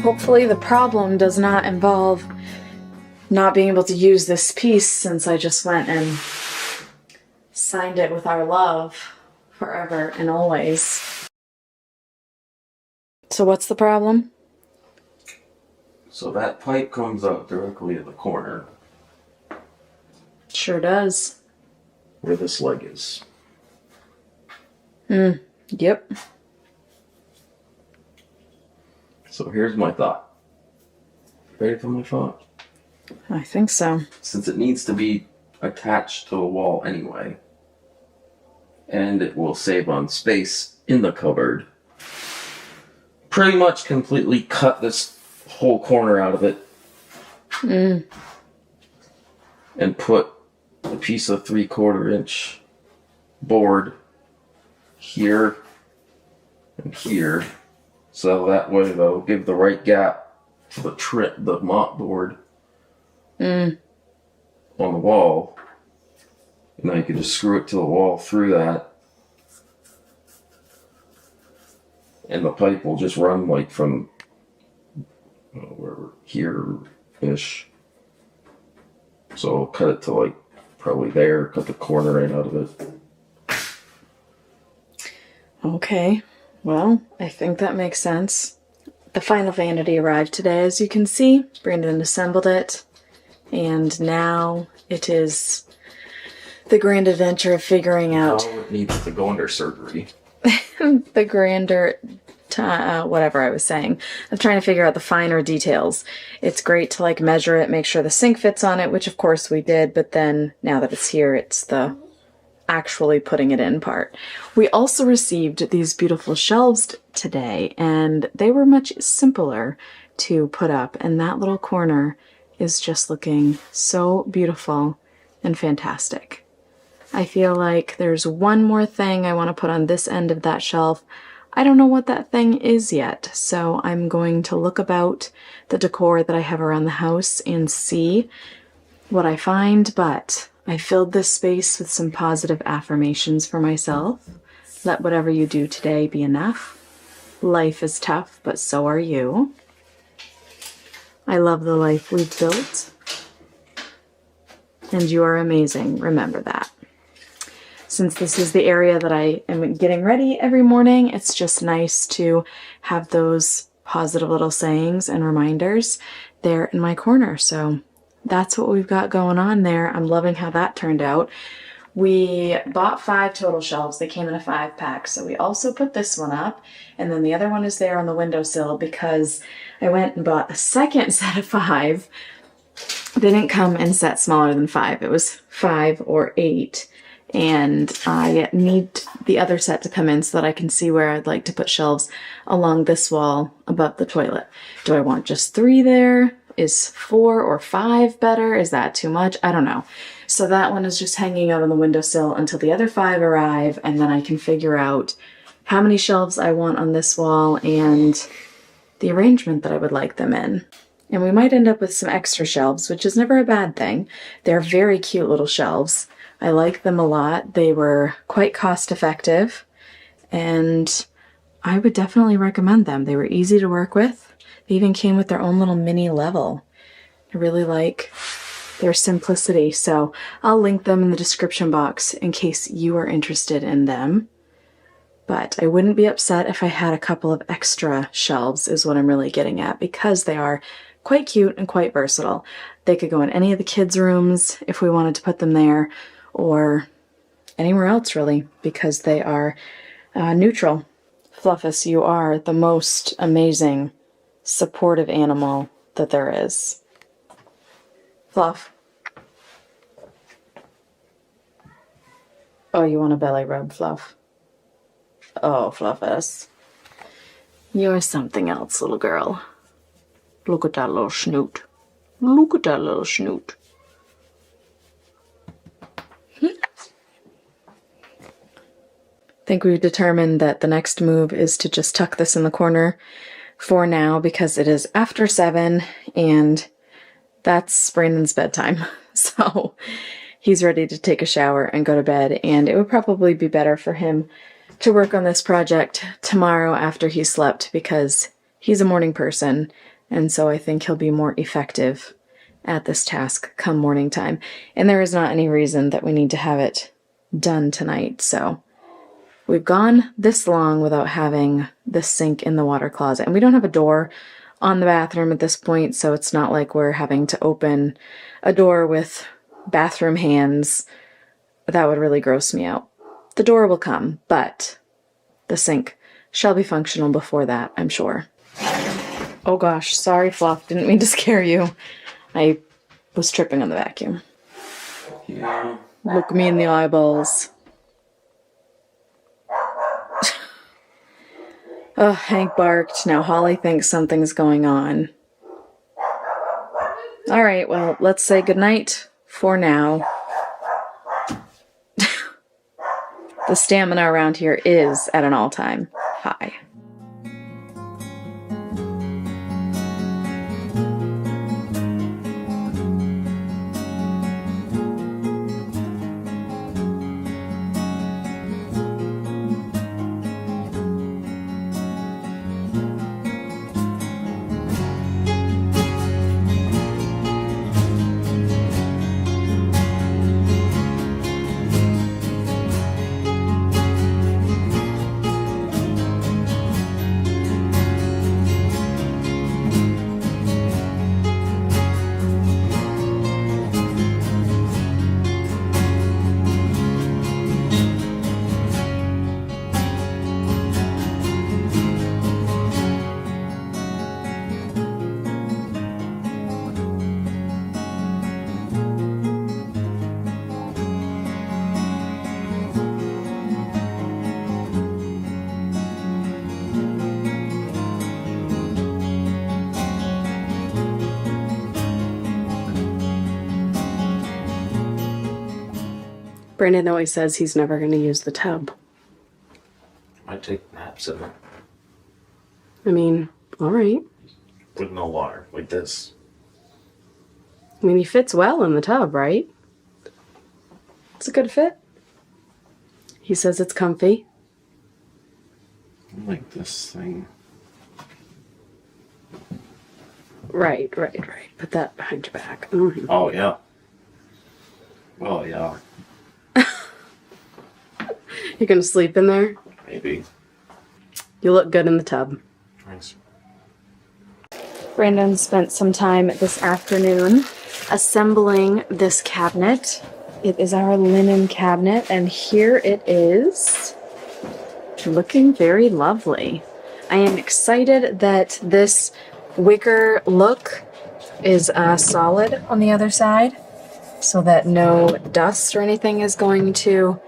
Hopefully the problem does not involve not being able to use this piece, since I just went and signed it with our love forever and always. So what's the problem? So that pipe comes up directly at the corner Sure does. where this leg is. Yep. So here's my thought. Ready for my thought? I think so. Since it needs to be attached to the wall anyway, and it will save on space in the cupboard, pretty much completely cut this whole corner out of it and put a piece of 3/4 inch board here and here, so that way they'll give the right gap to the mop board on the wall, and then you can just screw it to the wall through that, and the pipe will just run like from wherever, here-ish. So I'll cut it to like probably there, cut the corner right out of it. Okay, well, I think that makes sense. The final vanity arrived today, as you can see. Brandon assembled it, and now it is the grand adventure of figuring out Now it needs to go under surgery. the grander, whatever I was saying, of trying to figure out the finer details. It's great to like measure it, make sure the sink fits on it, which of course we did, but then now that it's here, it's the actually putting it in part. We also received these beautiful shelves today, and they were much simpler to put up, and that little corner is just looking so beautiful and fantastic. I feel like there's one more thing I want to put on this end of that shelf. I don't know what that thing is yet, so I'm going to look about the decor that I have around the house and see what I find, but I filled this space with some positive affirmations for myself. Let whatever you do today be enough. Life is tough, but so are you. I love the life we've built. And you are amazing. Remember that. Since this is the area that I am getting ready every morning, it's just nice to have those positive little sayings and reminders there in my corner. So that's what we've got going on there. I'm loving how that turned out. We bought 5 total shelves. They came in a 5-pack. So we also put this one up, and then the other one is there on the windowsill because I went and bought a second set of 5. They didn't come in sets smaller than 5. It was 5 or 8. And I need the other set to come in so that I can see where I'd like to put shelves along this wall above the toilet. Do I want just 3 there? Is 4 or 5 better? Is that too much? I don't know. So that one is just hanging out on the windowsill until the other 5 arrive, and then I can figure out how many shelves I want on this wall and the arrangement that I would like them in. And we might end up with some extra shelves, which is never a bad thing. They're very cute little shelves. I like them a lot. They were quite cost effective, and I would definitely recommend them. They were easy to work with. They even came with their own little mini level. I really like their simplicity, so I'll link them in the description box in case you are interested in them. But I wouldn't be upset if I had a couple of extra shelves, is what I'm really getting at, because they are quite cute and quite versatile. They could go in any of the kids' rooms if we wanted to put them there, or anywhere else really, because they are neutral. Fluffus, you are the most amazing, supportive animal that there is. Fluff. Oh, you want a belly rub, Fluff? Oh, Fluffus. You're something else, little girl. Look at that little snoot. Look at that little snoot. I think we've determined that the next move is to just tuck this in the corner for now, because it is after 7 and that's Brandon's bedtime. So he's ready to take a shower and go to bed, and it would probably be better for him to work on this project tomorrow after he slept, because he's a morning person, and so I think he'll be more effective at this task come morning time. And there is not any reason that we need to have it done tonight, so we've gone this long without having the sink in the water closet. And we don't have a door on the bathroom at this point, so it's not like we're having to open a door with bathroom hands. That would really gross me out. The door will come, but the sink shall be functional before that, I'm sure. Oh gosh, sorry Fluff, didn't mean to scare you. I was tripping on the vacuum. Yeah. Look me in the eyeballs. Oh, Hank barked. Now Holly thinks something's going on. All right, well, let's say goodnight for now. The stamina around here is at an all-time high. Brandon always says he's never going to use the tub. I take naps in it I mean, all right. with no water, like this. I mean, he fits well in the tub, right? It's a good fit. He says it's comfy. I like this thing. Right. Put that behind your back. Mhm. Oh, yeah. Well, yeah, You're going to sleep in there? maybe. You look good in the tub. Thanks. Brandon spent some time this afternoon assembling this cabinet. It is our linen cabinet, and here it is, looking very lovely. I am excited that this wicker look is solid on the other side, so that no dust or anything is going to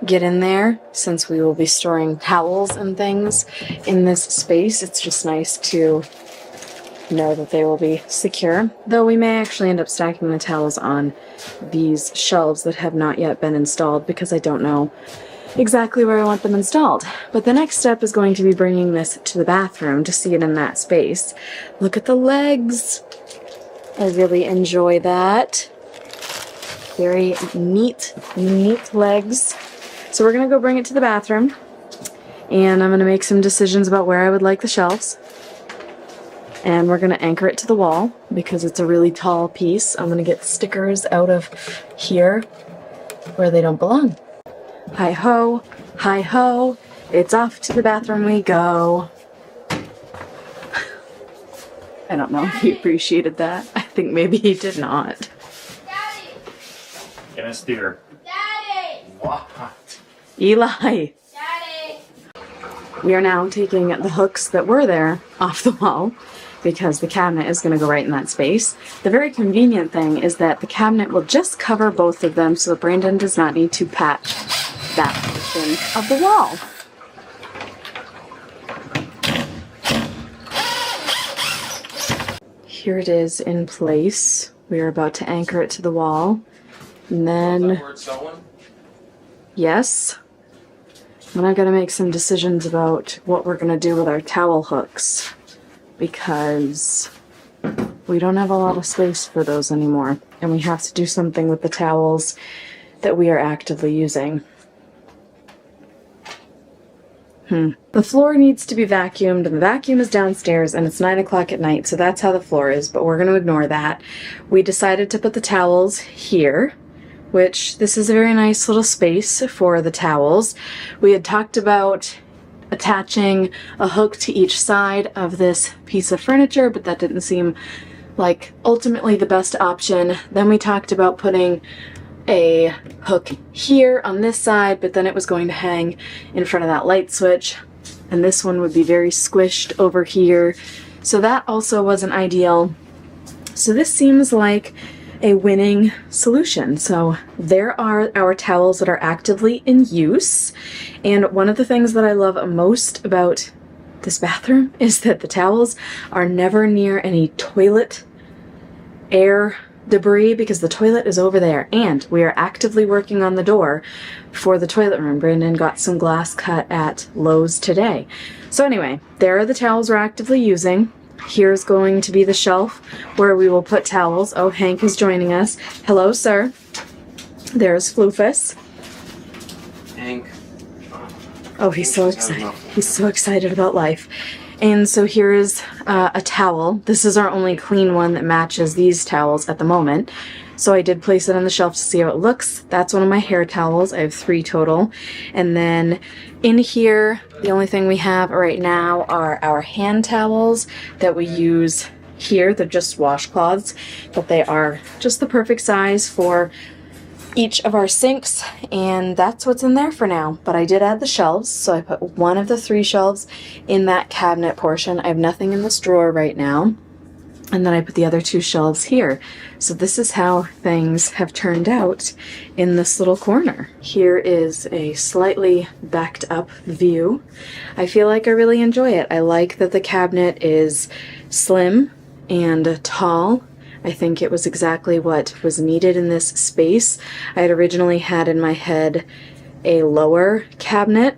get in there, since we will be storing towels and things in this space. It's just nice to know that they will be secure, though we may actually end up stacking the towels on these shelves that have not yet been installed, because I don't know exactly where I want them installed. But the next step is going to be bringing this to the bathroom to see it in that space. Look at the legs. I really enjoy that. Very neat legs. So we're gonna go bring it to the bathroom, and I'm gonna make some decisions about where I would like the shelves. And we're gonna anchor it to the wall because it's a really tall piece. I'm gonna get stickers out of here where they don't belong. Hi ho, it's off to the bathroom we go. I don't know if he appreciated that. I think maybe he did not. Daddy! Get a steer. Daddy! What? Eli! Daddy! We are now taking the hooks that were there off the wall because the cabinet is going to go right in that space. The very convenient thing is that the cabinet will just cover both of them, so that Brandon does not need to patch that portion of the wall. Here it is in place. We are about to anchor it to the wall. And then, Where it's going? yes. Then I've got to make some decisions about what we're going to do with our towel hooks, because we don't have a lot of space for those anymore, and we have to do something with the towels that we are actively using. The floor needs to be vacuumed, and the vacuum is downstairs, and it's 9 o'clock at night, so that's how the floor is, but we're going to ignore that. We decided to put the towels here, which this is a very nice little space for the towels. We had talked about attaching a hook to each side of this piece of furniture, but that didn't seem like ultimately the best option. Then we talked about putting a hook here on this side, but then it was going to hang in front of that light switch, and this one would be very squished over here, so that also wasn't ideal. So this seems like a winning solution. So there are our towels that are actively in use, and one of the things that I love most about this bathroom is that the towels are never near any toilet air debris, because the toilet is over there, and we are actively working on the door for the toilet room. Brandon got some glass cut at Lowe's today. So anyway, there are the towels we're actively using. Here's going to be the shelf where we will put towels. Oh, Hank is joining us. Hello, sir. There's Floofus. Hank. Oh, he's so excited. He's so excited about life. And so here is a towel. This is our only clean one that matches these towels at the moment. So I did place it on the shelf to see how it looks. That's one of my hair towels. I have 3 total. And then in here, the only thing we have right now are our hand towels that we use here. They're just washcloths, but they are just the perfect size for each of our sinks, and that's what's in there for now. But I did add the shelves, so I put one of the 3 shelves in that cabinet portion. I have nothing in this drawer right now, and then I put the other 2 shelves here. So this is how things have turned out in this little corner. Here is a slightly backed up view. I feel like I really enjoy it. I like that the cabinet is slim and tall. I think it was exactly what was needed in this space. I had originally had in my head a lower cabinet,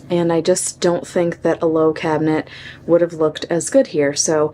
and I just don't think that a low cabinet would have looked as good here. So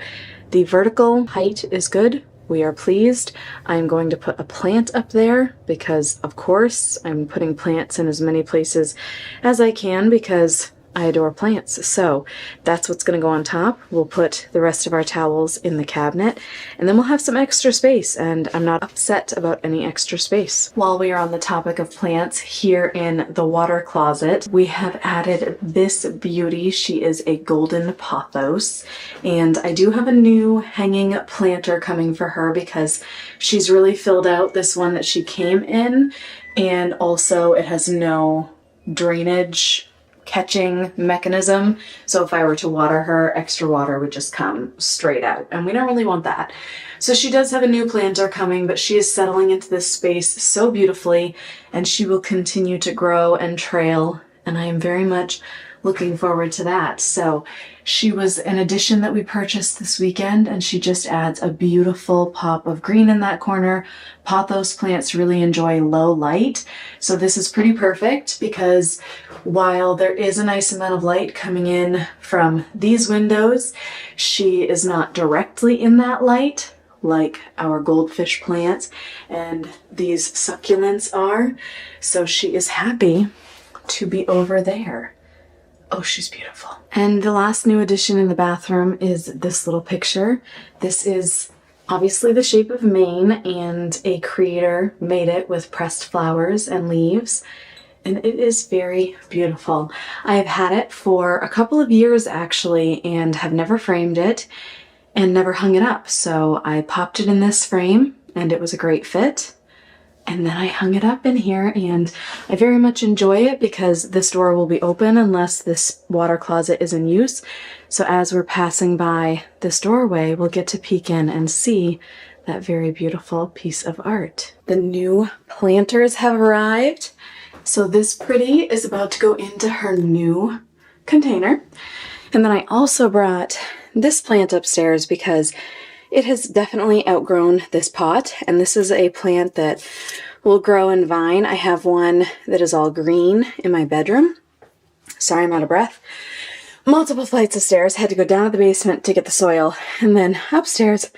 the vertical height is good. We are pleased. I'm going to put a plant up there because, of course, I'm putting plants in as many places as I can because I adore plants. So that's what's going to go on top. We'll put the rest of our towels in the cabinet, and then we'll have some extra space, and I'm not upset about any extra space. While we are on the topic of plants, here in the water closet, we have added this beauty. She is a golden pothos, and I do have a new hanging planter coming for her because she's really filled out this one that she came in, and also it has no drainage catching mechanism, so if I were to water her, extra water would just come straight out, and we don't really want that. So she does have a new planter coming, but she is settling into this space so beautifully, and she will continue to grow and trail, and I am very much looking forward to that. So she was an addition that we purchased this weekend, and she just adds a beautiful pop of green in that corner. Pothos plants really enjoy low light, so this is pretty perfect because while there is a nice amount of light coming in from these windows, she is not directly in that light like our goldfish plants and these succulents are. So she is happy to be over there. Oh, she's beautiful. And the last new addition in the bathroom is this little picture. This is obviously the shape of Maine, and a creator made it with pressed flowers and leaves, and it is very beautiful. I have had it for a couple of years actually, and have never framed it and never hung it up. So I popped it in this frame, and it was a great fit. And then I hung it up in here, and I very much enjoy it because this door will be open unless this water closet is in use. So as we're passing by this doorway, we'll get to peek in and see that very beautiful piece of art. The new planters have arrived. So this pretty is about to go into her new container. And then I also brought this plant upstairs because it has definitely outgrown this pot, and this is a plant that will grow in vine. I have one that is all green in my bedroom. Sorry, I'm out of breath. Multiple flights of stairs, had to go down to the basement to get the soil, and then upstairs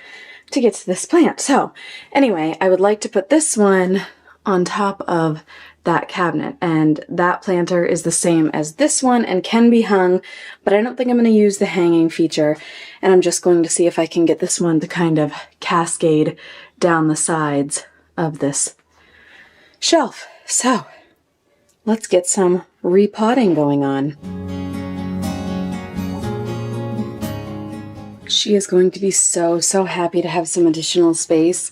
to get to this plant. So anyway, I would like to put this one on top of that cabinet. And that planter is the same as this one and can be hung, but I don't think I'm going to use the hanging feature. And I'm just going to see if I can get this one to kind of cascade down the sides of this shelf. So let's get some repotting going on. She is going to be so happy to have some additional space.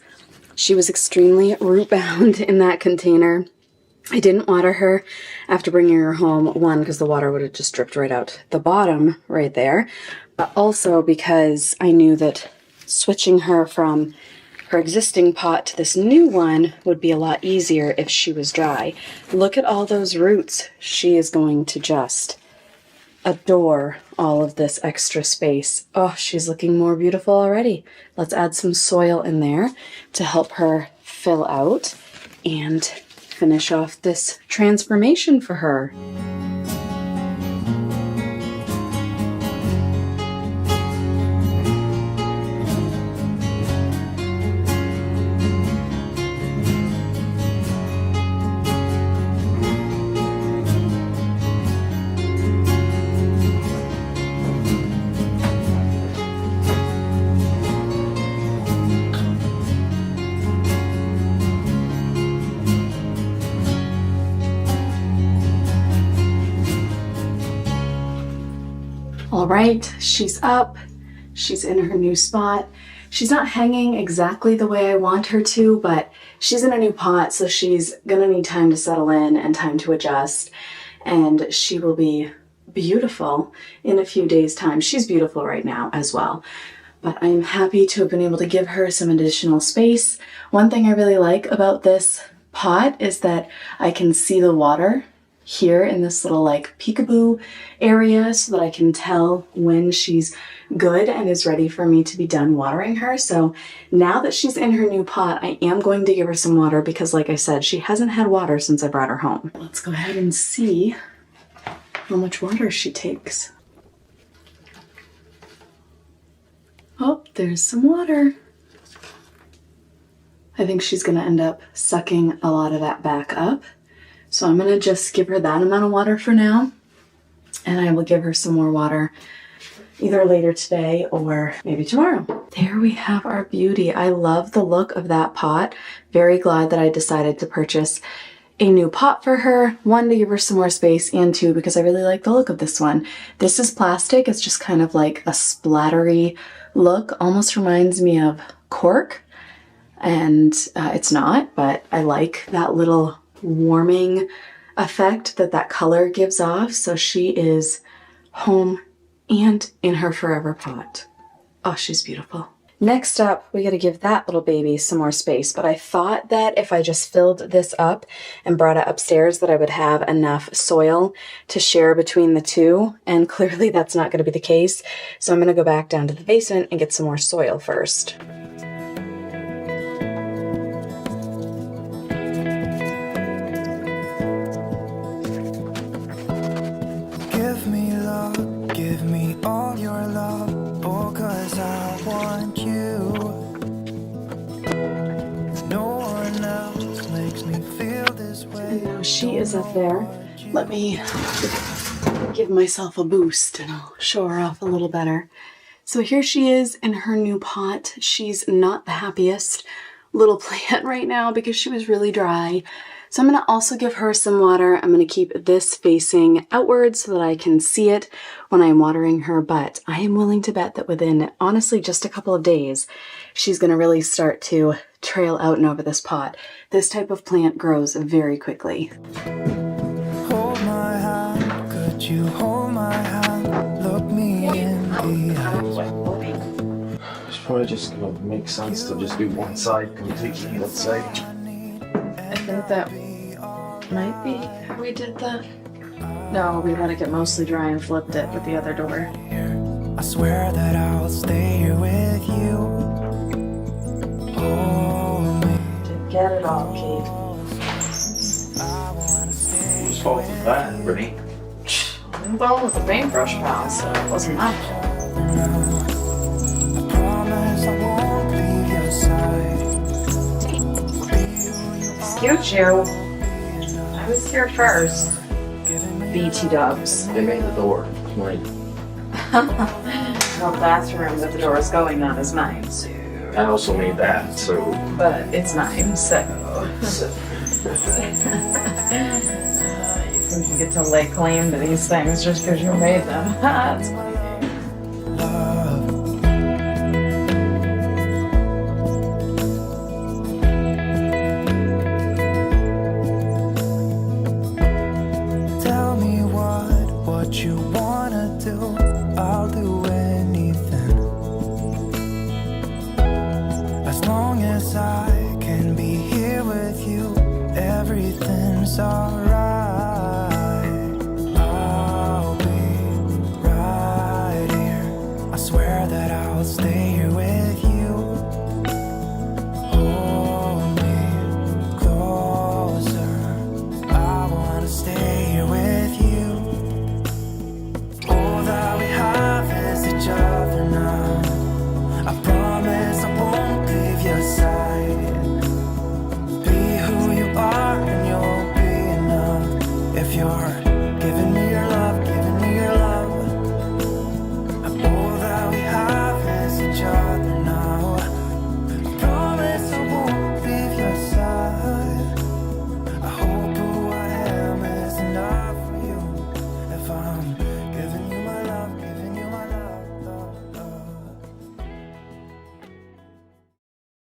She was extremely root bound in that container. I didn't water her after bringing her home, one, because the water would have just dripped right out the bottom right there, but also because I knew that switching her from her existing pot to this new one would be a lot easier if she was dry. Look at all those roots. She is going to just adore all of this extra space. Oh, she's looking more beautiful already. Let's add some soil in there to help her fill out and finish off this transformation for her. All right, she's up. She's in her new spot. She's not hanging exactly the way I want her to, but she's in a new pot, so she's gonna need time to settle in and time to adjust, and she will be beautiful in a few days' time. She's beautiful right now as well, but I'm happy to have been able to give her some additional space. One thing I really like about this pot is that I can see the water here in this little like peekaboo area so that I can tell when she's good and is ready for me to be done watering her. So now that she's in her new pot, I am going to give her some water because, like I said, she hasn't had water since I brought her home. Let's go ahead and see how much water she takes. Oh, there's some water. I think she's gonna end up sucking a lot of that back up. So I'm gonna just give her that amount of water for now, and I will give her some more water either later today or maybe tomorrow. There we have our beauty. I love the look of that pot. Very glad that I decided to purchase a new pot for her. One, to give her some more space, and two, because I really like the look of this one. This is plastic. It's just kind of like a splattery look. Almost reminds me of cork, and it's not, but I like that little warming effect that color gives off. So she is home and in her forever pot. Oh, she's beautiful. Next up, we got to give that little baby some more space, but I thought that if I just filled this up and brought it upstairs that I would have enough soil to share between the two, and clearly that's not going to be the case. So I'm going to go back down to the basement and get some more soil first. Give me all your love, oh, 'cause I want you. No one else makes me feel this way. Now she is up there. Let me give myself a boost and I'll show her off a little better. So here she is in her new pot. She's not the happiest little plant right now because she was really dry. So I'm going to also give her some water. I'm going to keep this facing outwards so that I can see it when I'm watering her, but I am willing to bet that within, honestly, just a couple of days, she's going to really start to trail out and over this pot. This type of plant grows very quickly. Hold my hand, could you hold my hand? Look me in the eyes. It's probably just gonna make sense to just do one side completely, let's say. I think that might be how we did that. No, we let it get mostly dry and flipped it with the other door. I swear that I'll stay here with you. Hold me. Didn't get it all, Kate. Whose fault is that, Brittany? Well, with the paintbrush pal, so it wasn't my fault. I promise I won't leave your side. Excuse you. I was here first. BT Dubs. They made the door. Mine. The bathroom that the door is going on is mine, so. I also made that, so. But it's mine, so. You think you get to lay claim to these things just because you made them. That's funny. Tell me what you wanna do. I'll do anything. As long as I can be here with you, everything's alright. I'll be right here. I swear that I'll stay here with you. Hold me closer. I wanna stay here with you. All that we have is each other now. I promise I won't leave your side. Be who you are and you'll be enough. If you're giving me